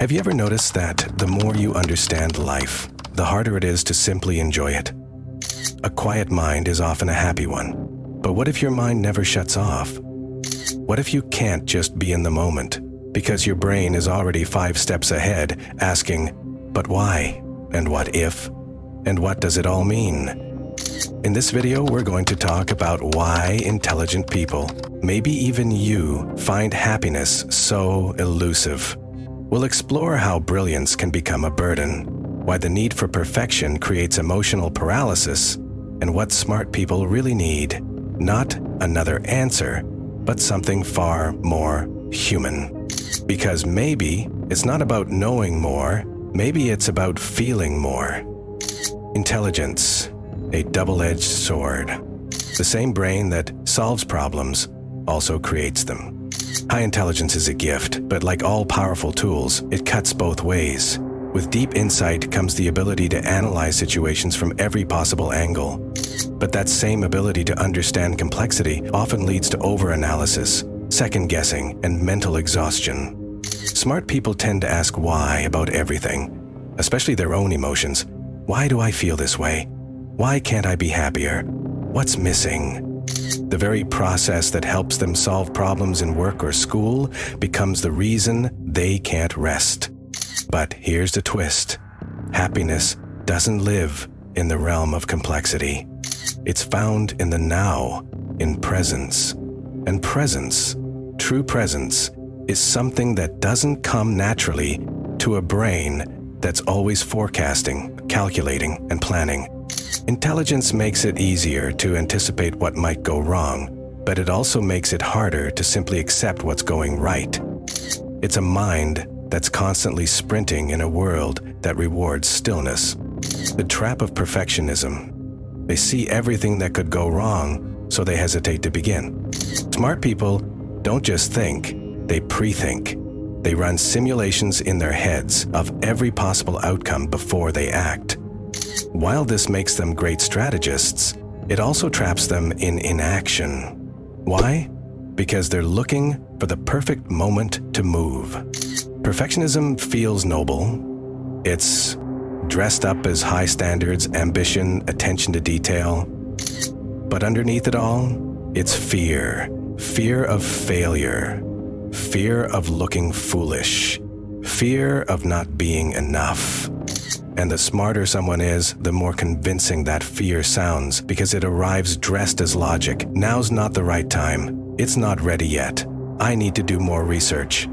Have you ever noticed that the more you understand life, the harder it is to simply enjoy it? A quiet mind is often a happy one. But what if your mind never shuts off? What if you can't just be in the moment because your brain is already 5 steps ahead, asking, but why? And what if? And what does it all mean? In this video, we're going to talk about why intelligent people, maybe even you, find happiness so elusive. We'll explore how brilliance can become a burden, why the need for perfection creates emotional paralysis, and what smart people really need. Not another answer, but something far more human. Because maybe it's not about knowing more, maybe it's about feeling more. Intelligence, a double-edged sword. The same brain that solves problems also creates them. High intelligence is a gift, but like all powerful tools, it cuts both ways. With deep insight comes the ability to analyze situations from every possible angle. But that same ability to understand complexity often leads to overanalysis, second-guessing, and mental exhaustion. Smart people tend to ask why about everything, especially their own emotions. Why do I feel this way? Why can't I be happier? What's missing? The very process that helps them solve problems in work or school becomes the reason they can't rest. But here's the twist. Happiness doesn't live in the realm of complexity. It's found in the now, in presence. And presence, true presence, is something that doesn't come naturally to a brain that's always forecasting, calculating, and planning. Intelligence makes it easier to anticipate what might go wrong, but it also makes it harder to simply accept what's going right. It's a mind that's constantly sprinting in a world that rewards stillness. The trap of perfectionism. They see everything that could go wrong, so they hesitate to begin. Smart people don't just think, they pre-think. They run simulations in their heads of every possible outcome before they act. While this makes them great strategists, it also traps them in inaction. Why? Because they're looking for the perfect moment to move. Perfectionism feels noble. It's dressed up as high standards, ambition, attention to detail. But underneath it all, it's fear. Fear of failure. Fear of looking foolish. Fear of not being enough. And the smarter someone is, the more convincing that fear sounds, because it arrives dressed as logic. Now's not the right time. It's not ready yet. I need to do more research.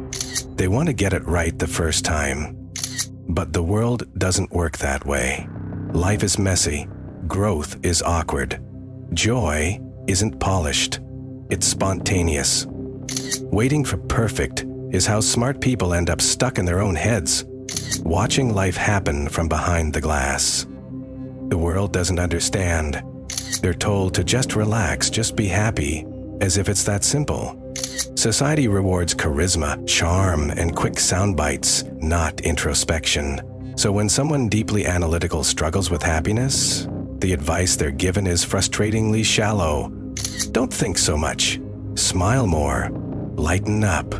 They want to get it right the first time. But the world doesn't work that way. Life is messy. Growth is awkward. Joy isn't polished. It's spontaneous. Waiting for perfect is how smart people end up stuck in their own heads, watching life happen from behind the glass. The world doesn't understand. They're told to just relax, just be happy, as if it's that simple. Society rewards charisma, charm, and quick sound bites, not introspection. So when someone deeply analytical struggles with happiness, the advice they're given is frustratingly shallow. Don't think so much. Smile more. Lighten up.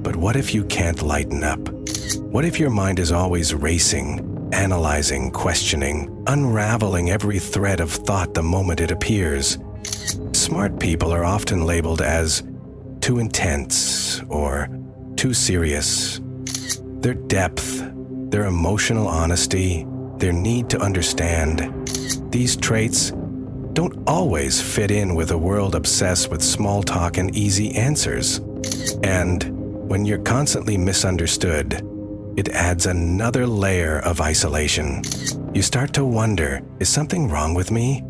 But what if you can't lighten up? What if your mind is always racing, analyzing, questioning, unraveling every thread of thought the moment it appears? Smart people are often labeled as too intense or too serious. Their depth, their emotional honesty, their need to understand, these traits don't always fit in with a world obsessed with small talk and easy answers. And when you're constantly misunderstood, it adds another layer of isolation. You start to wonder, is something wrong with me?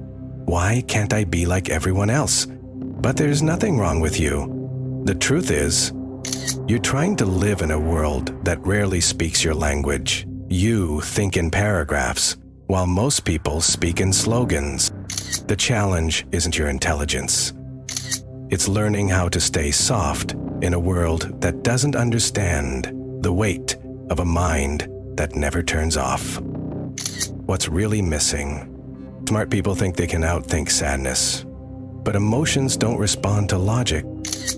Why can't I be like everyone else? But there's nothing wrong with you. The truth is, you're trying to live in a world that rarely speaks your language. You think in paragraphs, while most people speak in slogans. The challenge isn't your intelligence. It's learning how to stay soft in a world that doesn't understand the weight of a mind that never turns off. What's really missing? Smart people think they can outthink sadness, but emotions don't respond to logic.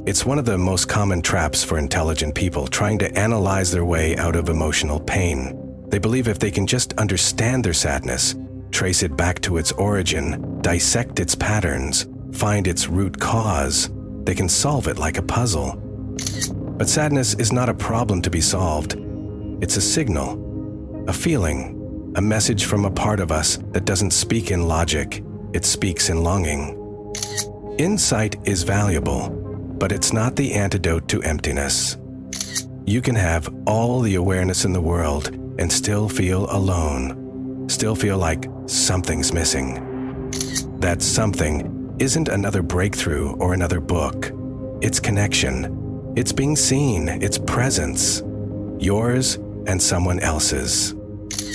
It's one of the most common traps for intelligent people trying to analyze their way out of emotional pain. They believe if they can just understand their sadness, trace it back to its origin, dissect its patterns, find its root cause, they can solve it like a puzzle. But sadness is not a problem to be solved. It's a signal, a feeling, a message from a part of us that doesn't speak in logic, it speaks in longing. Insight is valuable, but it's not the antidote to emptiness. You can have all the awareness in the world and still feel alone, still feel like something's missing. That something isn't another breakthrough or another book. It's connection. It's being seen. It's presence. Yours and someone else's.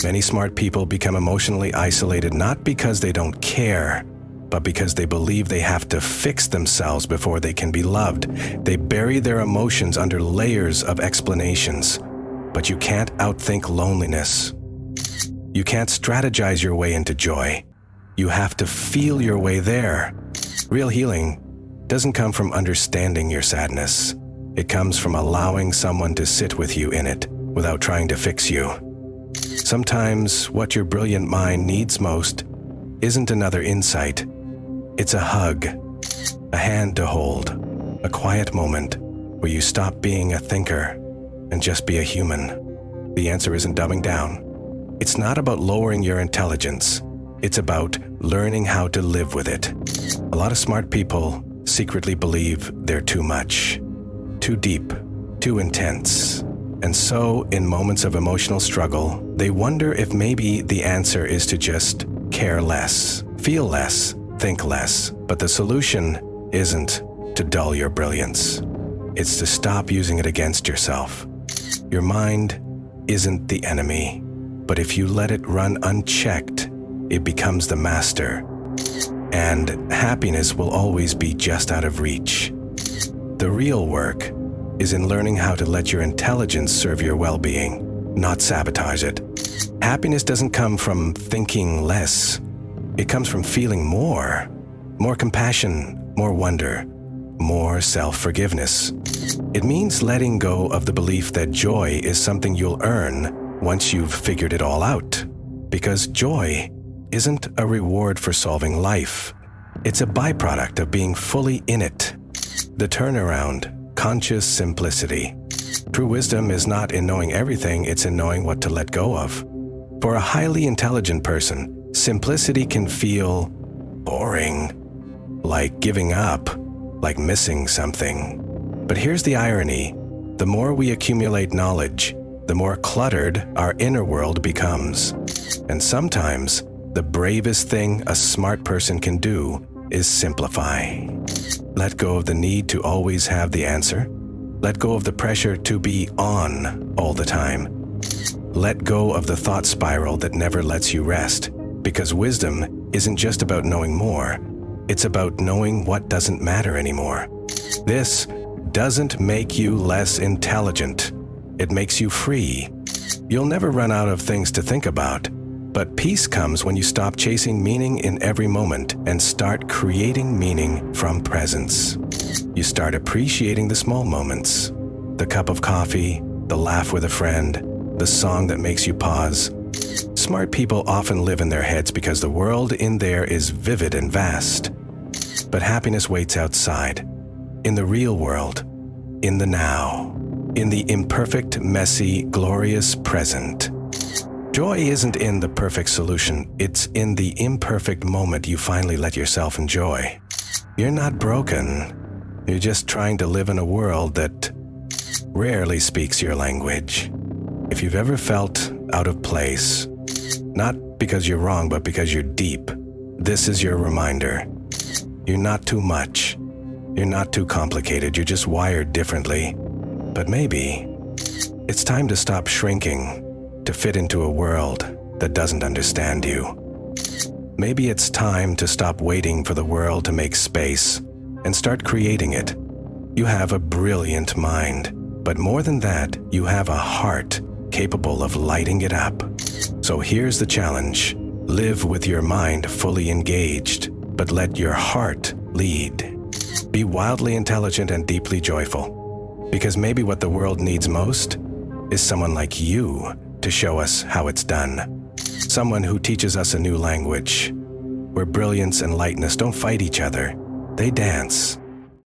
Many smart people become emotionally isolated not because they don't care, but because they believe they have to fix themselves before they can be loved. They bury their emotions under layers of explanations. But you can't outthink loneliness. You can't strategize your way into joy. You have to feel your way there. Real healing doesn't come from understanding your sadness. It comes from allowing someone to sit with you in it without trying to fix you. Sometimes what your brilliant mind needs most isn't another insight. It's a hug, a hand to hold, a quiet moment where you stop being a thinker and just be a human. The answer isn't dumbing down. It's not about lowering your intelligence. It's about learning how to live with it. A lot of smart people secretly believe they're too much, too deep, too intense. And so, in moments of emotional struggle, they wonder if maybe the answer is to just care less, feel less, think less. But the solution isn't to dull your brilliance. It's to stop using it against yourself. Your mind isn't the enemy, but if you let it run unchecked, it becomes the master. And happiness will always be just out of reach. The real work is in learning how to let your intelligence serve your well-being, not sabotage it. Happiness doesn't come from thinking less. It comes from feeling more. More compassion, more wonder, more self-forgiveness. It means letting go of the belief that joy is something you'll earn once you've figured it all out. Because joy isn't a reward for solving life. It's a byproduct of being fully in it. The turnaround, conscious simplicity. True wisdom is not in knowing everything, it's in knowing what to let go of. For a highly intelligent person, simplicity can feel boring, like giving up, like missing something. But here's the irony. The more we accumulate knowledge, the more cluttered our inner world becomes. And sometimes, the bravest thing a smart person can do is simplify. Let go of the need to always have the answer. Let go of the pressure to be on all the time. Let go of the thought spiral that never lets you rest. Because wisdom isn't just about knowing more. It's about knowing what doesn't matter anymore. This doesn't make you less intelligent. It makes you free. You'll never run out of things to think about. But peace comes when you stop chasing meaning in every moment and start creating meaning from presence. You start appreciating the small moments. The cup of coffee, the laugh with a friend, the song that makes you pause. Smart people often live in their heads because the world in there is vivid and vast. But happiness waits outside, in the real world, in the now, in the imperfect, messy, glorious present. Joy isn't in the perfect solution, it's in the imperfect moment you finally let yourself enjoy. You're not broken, you're just trying to live in a world that rarely speaks your language. If you've ever felt out of place, not because you're wrong, but because you're deep, this is your reminder. You're not too much, you're not too complicated, you're just wired differently. But maybe it's time to stop shrinking to fit into a world that doesn't understand you. Maybe it's time to stop waiting for the world to make space and start creating it. You have a brilliant mind, but more than that, you have a heart capable of lighting it up. So here's the challenge. Live with your mind fully engaged, but let your heart lead. Be wildly intelligent and deeply joyful, because maybe what the world needs most is someone like you to show us how it's done. Someone who teaches us a new language, where brilliance and lightness don't fight each other, they dance.